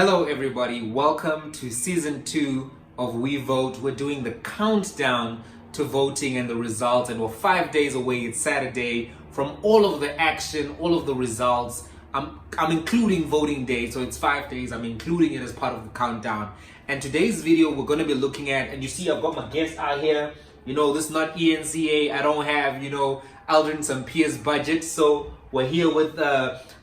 Hello everybody, welcome to season 2 of We Vote. We're doing the countdown to voting and the results, and we're 5 days away. It's Saturday from all of the action, all of the results. I'm including voting day, so it's 5 days. I'm including it as part of the countdown. And today's video we're going to be looking at, and you see I've got my guest out here. This is not ENCA. I don't have, Aldrin St. Pierre's budget, so we're here with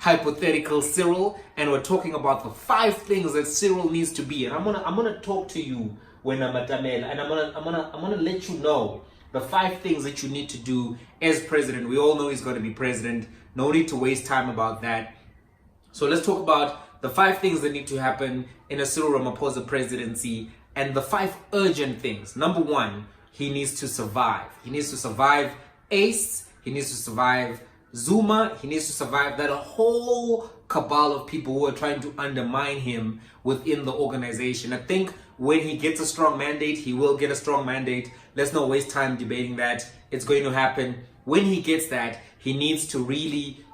hypothetical Cyril, and we're talking about the 5 things that Cyril needs to be. And I'm gonna talk to you when I'm at Amel, and I'm gonna let you know the 5 things that you need to do as president. We all know he's going to be president. No need to waste time about that. So let's talk about the 5 things that need to happen in a Cyril Ramaphosa presidency, and the 5 urgent things. Number 1, he needs to survive. He needs to survive ACE. He needs to survive Zuma. He needs to survive that whole cabal of people who are trying to undermine him within the organization. I think when he gets a strong mandate, he will get a strong mandate. Let's not waste time debating that. It's going to happen. When he gets that, he needs to really,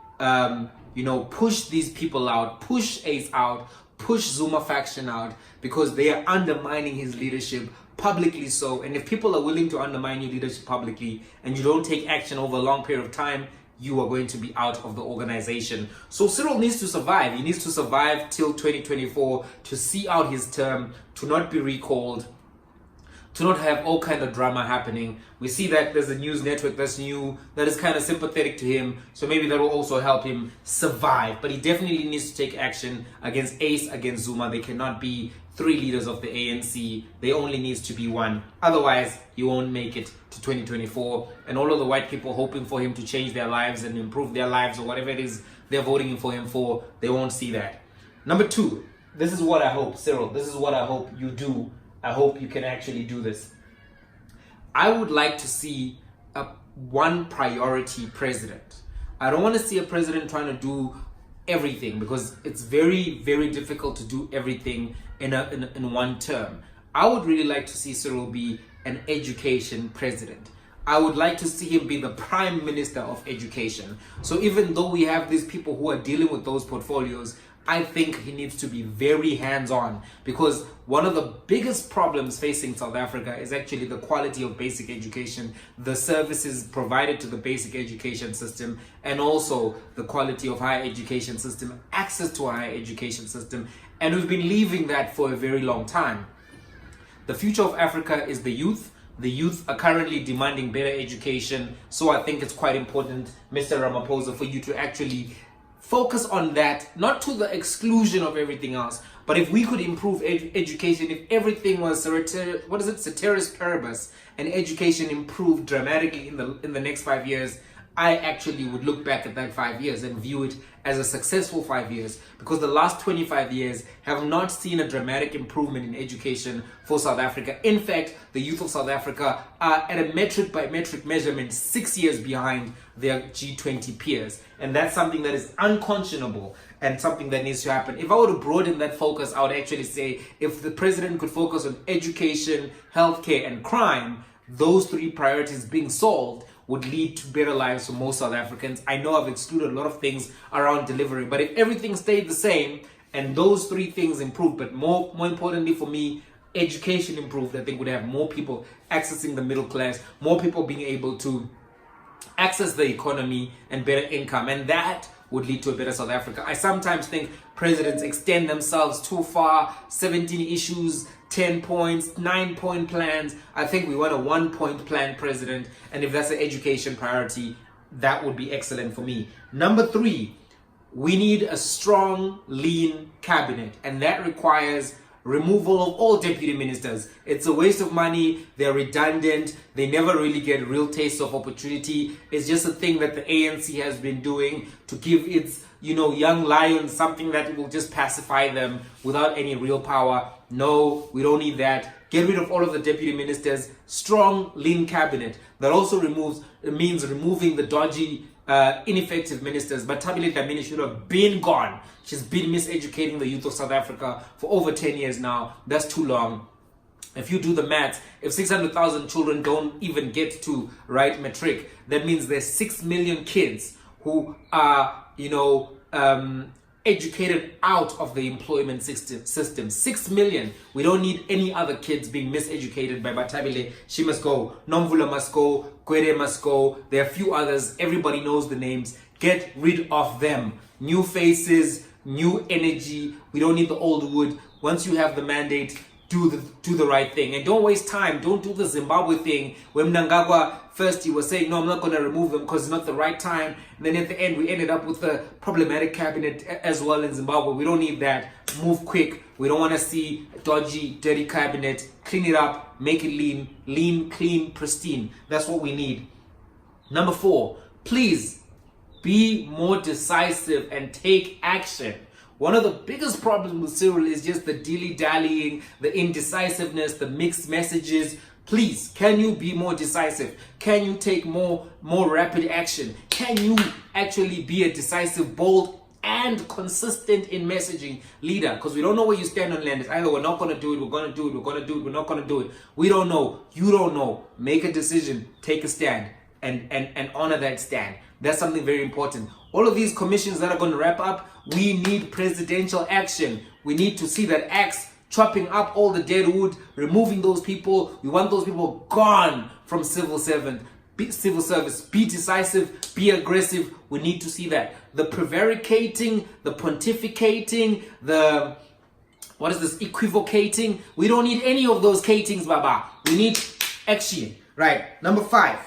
push these people out, push ACE out, push Zuma faction out, because they are undermining his leadership publicly so. And if people are willing to undermine your leadership publicly and you don't take action over a long period of time, you are going to be out of the organization. So Cyril needs to survive. He needs to survive till 2024 to see out his term, to not be recalled, to not have all kind of drama happening. We see that there's a news network that's new, that is kind of sympathetic to him, so maybe that will also help him survive. But he definitely needs to take action against ACE, against Zuma. They cannot be 3 leaders of the ANC. There only needs to be 1. Otherwise, he won't make it to 2024. And all of the white people hoping for him to change their lives and improve their lives, or whatever it is they're voting for him for, they won't see that. Number 2, this is what I hope, Cyril, this is what I hope you do. I hope you can actually do this. I would like to see a one priority president. I don't want to see a president trying to do everything, because it's very, very difficult to do everything in one term. I would really like to see Cyril be an education president. I would like to see him be the prime minister of education. So even though we have these people who are dealing with those portfolios, I think he needs to be very hands-on, because one of the biggest problems facing South Africa is actually the quality of basic education, the services provided to the basic education system, and also the quality of higher education system, access to a higher education system. And we've been leaving that for a very long time. The future of Africa is the youth. The youth are currently demanding better education. So I think it's quite important, Mr. Ramaphosa, for you to actually focus on that, not to the exclusion of everything else. But if we could improve education, if everything was ceteris paribus, and education improved dramatically in the next 5 years, I actually would look back at that 5 years and view it as a successful 5 years, because the last 25 years have not seen a dramatic improvement in education for South Africa. In fact, the youth of South Africa are at a metric by metric measurement 6 years behind their G20 peers. And that's something that is unconscionable and something that needs to happen. If I were to broaden that focus, I would actually say if the president could focus on education, healthcare, and crime, those 3 priorities being solved would lead to better lives for most South Africans. I know I've excluded a lot of things around delivery, but if everything stayed the same and those 3 things improved, but more importantly for me, education improved, I think we'd have more people accessing the middle class, more people being able to access the economy and better income, and that would lead to a better South Africa. I sometimes think presidents extend themselves too far. 17 issues, 10 points, 9-point plans. I think we want a 1-point plan president, and if that's an education priority, that would be excellent for me. Number 3, we need a strong, lean cabinet, and that requires removal of all deputy ministers. It's a waste of money. They're redundant. They never really get real taste of opportunity. It's just a thing that the ANC has been doing to give its young lions something that will just pacify them without any real power. No, we don't need that. Get rid of all of the deputy ministers. Strong, lean cabinet. That also means removing the dodgy, ineffective ministers. But Tabile Dlamini should have been gone. She's been miseducating the youth of South Africa for over 10 years now. That's too long. If you do the maths, if 600,000 children don't even get to write matric, that means there's 6 million kids who are, educated out of the employment system. 6 million. We don't need any other kids being miseducated by Batabile. She must go. Nomvula must go. Kwere must go. There are a few others. Everybody knows the names. Get rid of them. New faces, new energy. We don't need the old wood. Once you have the mandate, do the right thing. And don't waste time. Don't do the Zimbabwe thing where Mnangagwa first he was saying, no, I'm not going to remove them because it's not the right time. And then at the end, we ended up with a problematic cabinet as well in Zimbabwe. We don't need that. Move quick. We don't want to see dodgy, dirty cabinet. Clean it up. Make it lean, clean, pristine. That's what we need. Number 4, please be more decisive and take action. One of the biggest problems with Cyril is just the dilly-dallying, the indecisiveness, the mixed messages. Please, can you be more decisive? Can you take more rapid action? Can you actually be a decisive, bold, and consistent in messaging leader? Because we don't know where you stand on land. It's either we're not going to do it, we're going to do it, we're going to do it, we're not going to do it. We don't know. You don't know. Make a decision. Take a stand and honor that stand. That's something very important. All of these commissions that are going to wrap up, we need presidential action. We need to see that axe chopping up all the dead wood, removing those people. We want those people gone from civil service. Be decisive, be aggressive. We need to see that. The prevaricating, the pontificating, the equivocating. We don't need any of those catings, Baba. We need action. Right. Number 5.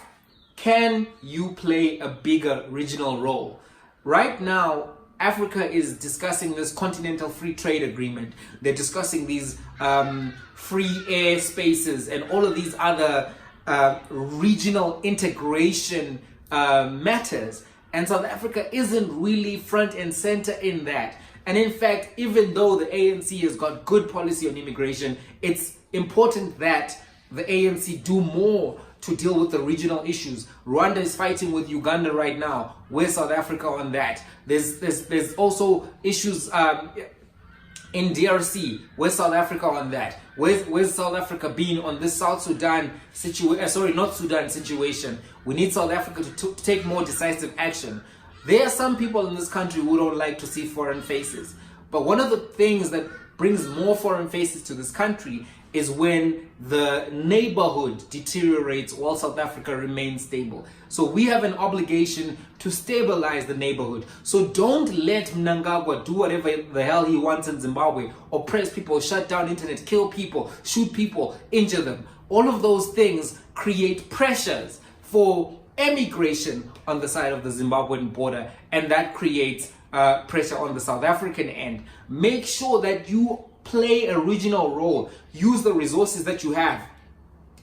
Can you play a bigger regional role? Right now, Africa is discussing this continental free trade agreement. They're discussing these free air spaces and all of these other regional integration matters. And South Africa isn't really front and center in that. And in fact, even though the ANC has got good policy on immigration, it's important that the ANC do more to deal with the regional issues. Rwanda is fighting with Uganda right now. Where's South Africa on that? There's also issues in DRC. Where's South Africa on that? Where's South Africa being on this South Sudan situation? We need South Africa to take more decisive action. There are some people in this country who don't like to see foreign faces. But one of the things that brings more foreign faces to this country is when the neighborhood deteriorates while South Africa remains stable. So we have an obligation to stabilize the neighborhood. So don't let Mnangagwa do whatever the hell he wants in Zimbabwe, oppress people, shut down internet, kill people, shoot people, injure them. All of those things create pressures for emigration on the side of the Zimbabwean border, and that creates pressure on the South African end. Make sure that you play a regional role. Use the resources that you have.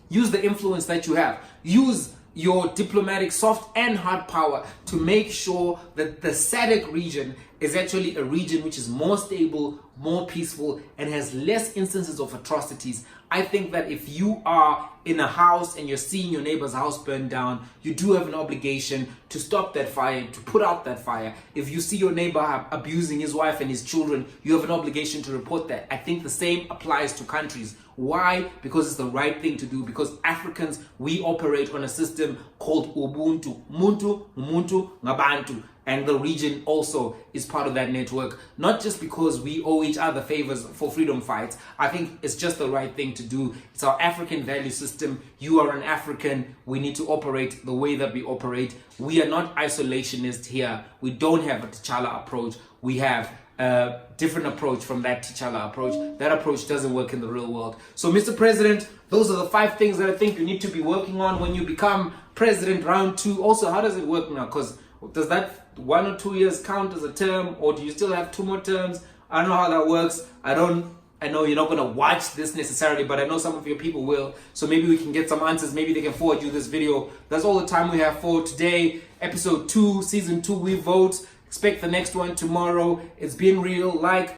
Use the influence that you have. Use your diplomatic soft and hard power to make sure that the SADC region is actually a region which is more stable, more peaceful, and has less instances of atrocities. I think that if you are in a house and you're seeing your neighbor's house burn down, you do have an obligation to stop that fire, to put out that fire. If you see your neighbor abusing his wife and his children, you have an obligation to report that. I think the same applies to countries. Why? Because it's the right thing to do. Because Africans, we operate on a system called Ubuntu. Muntu, Umuntu, Ngabantu. And the region also is part of that network. Not just because we owe each other favors for freedom fights. I think it's just the right thing to do. It's our African value system. You are an African. We need to operate the way that we operate. We are not isolationist here. We don't have a T'Challa approach. We have a different approach from that T'Challa approach. That approach doesn't work in the real world. So, Mr. President, those are the 5 things that I think you need to be working on when you become president round 2. Also, how does it work now? Because does that 1 or 2 years count as a term, or do you still have 2 more terms? I don't know how that works. I know you're not going to watch this necessarily, but I know some of your people will. So maybe we can get some answers. Maybe they can forward you this video. That's all the time we have for today. Episode 2, season 2, we vote. Expect the next one tomorrow. It's been real. Like,